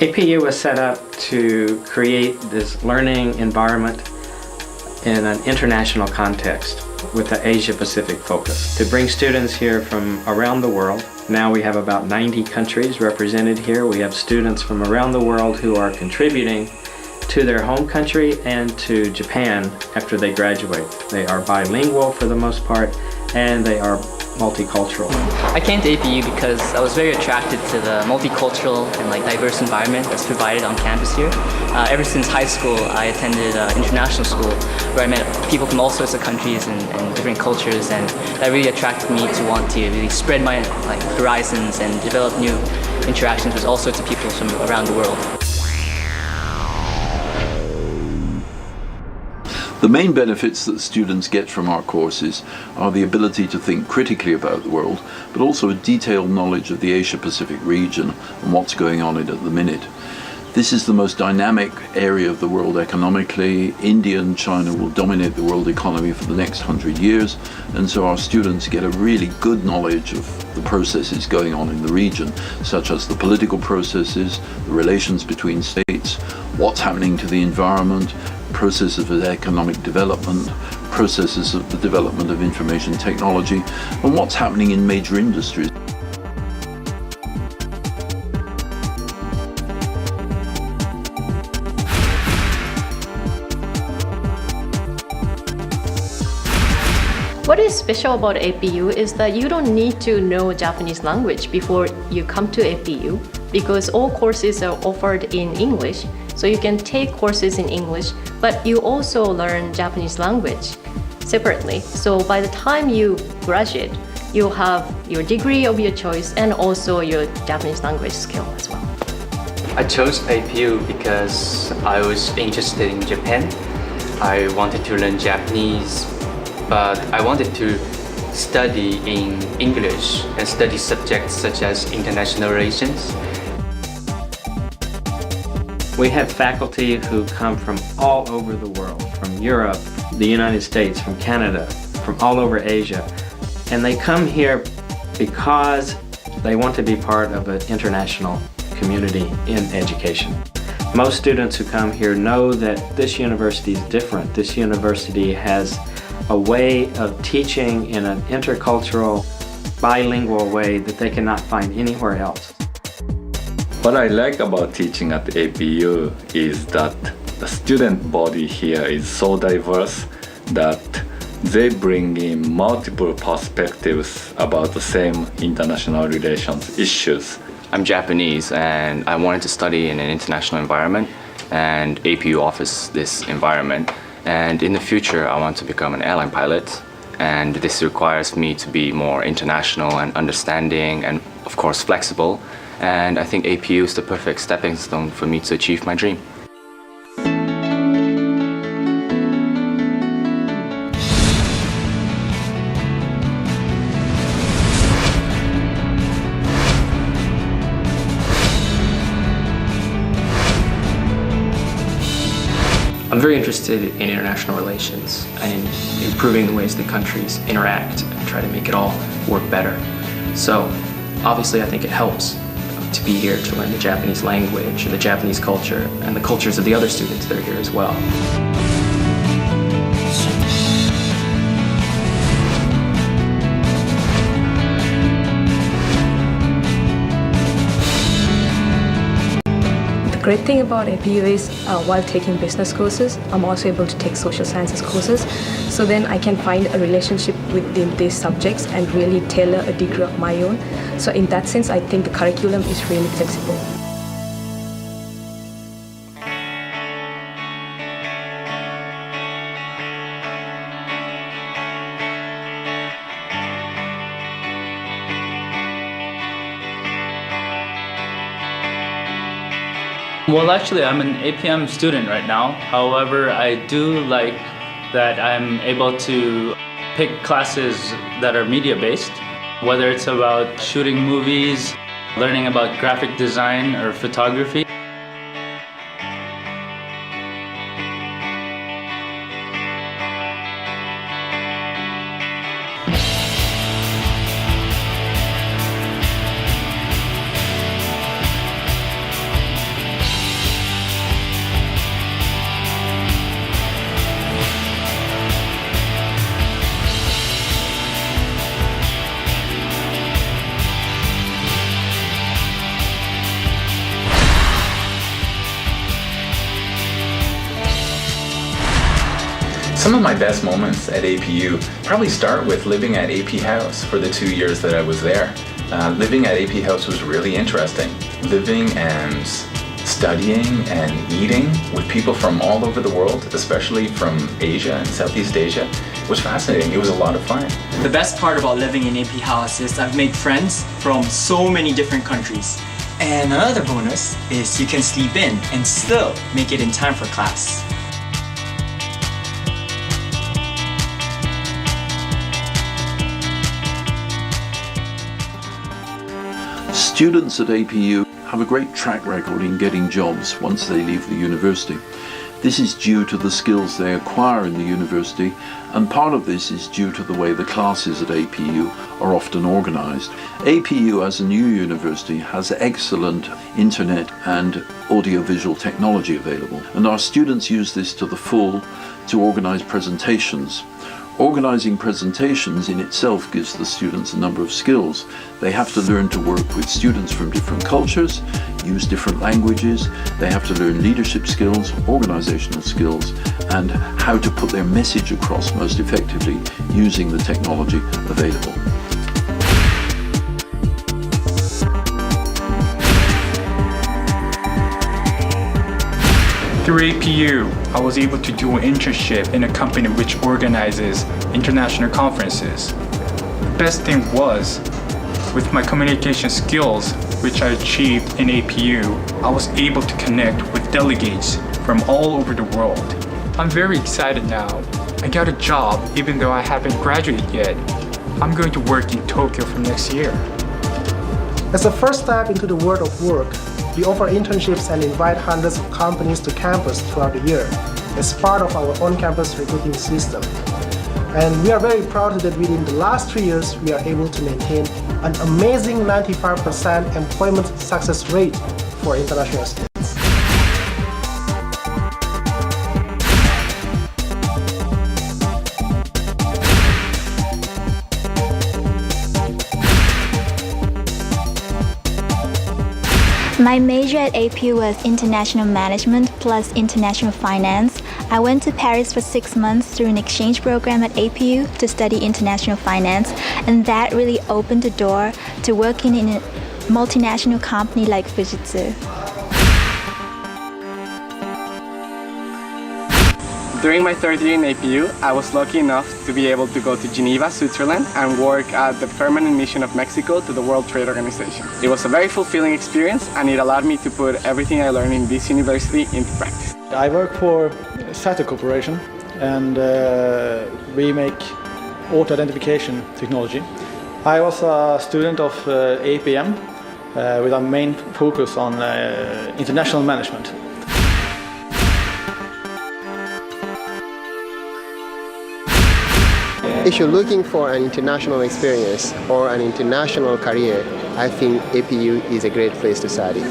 APU was set up to create this learning environment in an international context with an Asia-Pacific focus, to bring students here from around the world. Now we have about 90 countries represented here. We have students from around the world who are contributing to their home country and to Japan after they graduate. They are bilingual for the most part, and they are multicultural. I came to APU because I was very attracted to the multicultural and diverse environment that's provided on campus here. Ever since high school, I attended international school where I met people from all sorts of countries and different cultures, and that really attracted me to want to really spread my horizons and develop new interactions with all sorts of people from around the world. The main benefits that students get from our courses are the ability to think critically about the world, but also a detailed knowledge of the Asia-Pacific region and what's going on in it at the minute. This is the most dynamic area of the world economically. India and China will dominate the world economy for the next 100 years, and so our students get a really good knowledge of the processes going on in the region, such as the political processes, the relations between states, what's happening to the environment, processes of economic development, processes of the development of information technology, and what's happening in major industries. What is special about APU is that you don't need to know Japanese language before you come to APU, because all courses are offered in English, so you can take courses in English, but you also learn Japanese language separately. So by the time you graduate, you'll have your degree of your choice and also your Japanese language skill as well. I chose APU because I was interested in Japan. I wanted to learn Japanese, but I wanted to study in English and study subjects such as international relations. We have faculty who come from all over the world, from Europe, the United States, from Canada, from all over Asia. And they come here because they want to be part of an international community in education. Most students who come here know that this university is different. This university has a way of teaching in an intercultural, bilingual way that they cannot find anywhere else. What I like about teaching at APU is that the student body here is so diverse that they bring in multiple perspectives about the same international relations issues. I'm Japanese and I wanted to study in an international environment, and APU offers this environment. And in the future, I want to become an airline pilot, and this requires me to be more international and understanding and, of course, flexible. And I think APU is the perfect stepping stone for me to achieve my dream. I'm very interested in international relations and in improving the ways that countries interact and try to make it all work better. So obviously I think it helps to be here to learn the Japanese language and the Japanese culture and the cultures of the other students that are here as well. The great thing about APU is while taking business courses, I'm also able to take social sciences courses. So then I can find a relationship within these subjects and really tailor a degree of my own. So in that sense, I think the curriculum is really flexible. Well, actually, I'm an APM student right now. However, I do like that I'm able to pick classes that are media-based, whether it's about shooting movies, learning about graphic design or photography. Some of my best moments at APU probably start with living at AP House for the 2 years that I was there. Living at AP House was really interesting. Living and studying and eating with people from all over the world, especially from Asia and Southeast Asia, was fascinating. It was a lot of fun. The best part about living in AP House is I've made friends from so many different countries. And another bonus is you can sleep in and still make it in time for class. Students at APU have a great track record in getting jobs once they leave the university. This is due to the skills they acquire in the university, and part of this is due to the way the classes at APU are often organised. APU as a new university has excellent internet and audiovisual technology available, and our students use this to the full to organise presentations. Organising presentations in itself gives the students a number of skills. They have to learn to work with students from different cultures, use different languages, they have to learn leadership skills, organisational skills, and how to put their message across most effectively using the technology available. Through APU, I was able to do an internship in a company which organizes international conferences. The best thing was, with my communication skills, which I achieved in APU, I was able to connect with delegates from all over the world. I'm very excited now. I got a job even though I haven't graduated yet. I'm going to work in Tokyo from next year. As a first step into the world of work, we offer internships and invite hundreds of companies to campus throughout the year as part of our on-campus recruiting system. And we are very proud that within the last 3 years, we are able to maintain an amazing 95% employment success rate for international students. My major at APU was International Management plus International Finance. I went to Paris for 6 months through an exchange program at APU to study International Finance, and that really opened the door to working in a multinational company like Fujitsu. During my third year in APU, I was lucky enough to be able to go to Geneva, Switzerland and work at the Permanent Mission of Mexico to the World Trade Organization. It was a very fulfilling experience and it allowed me to put everything I learned in this university into practice. I work for SATA Corporation and we make auto identification technology. I was a student of APM with a main focus on international management. If you're looking for an international experience or an international career, I think APU is a great place to study.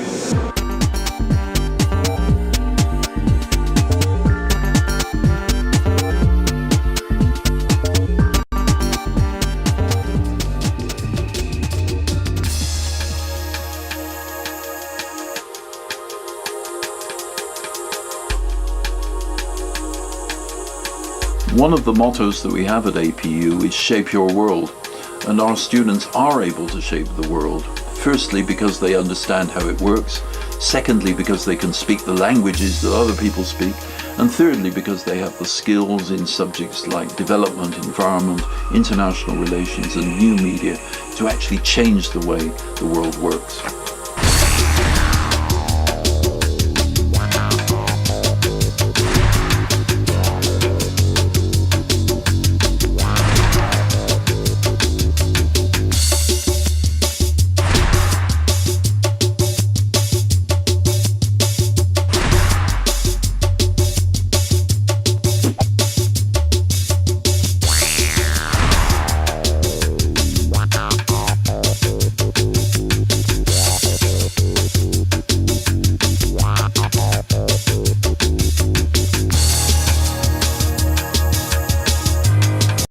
One of the mottos that we have at APU is shape your world, and our students are able to shape the world. Firstly, because they understand how it works. Secondly, because they can speak the languages that other people speak. And thirdly, because they have the skills in subjects like development, environment, international relations and new media to actually change the way the world works.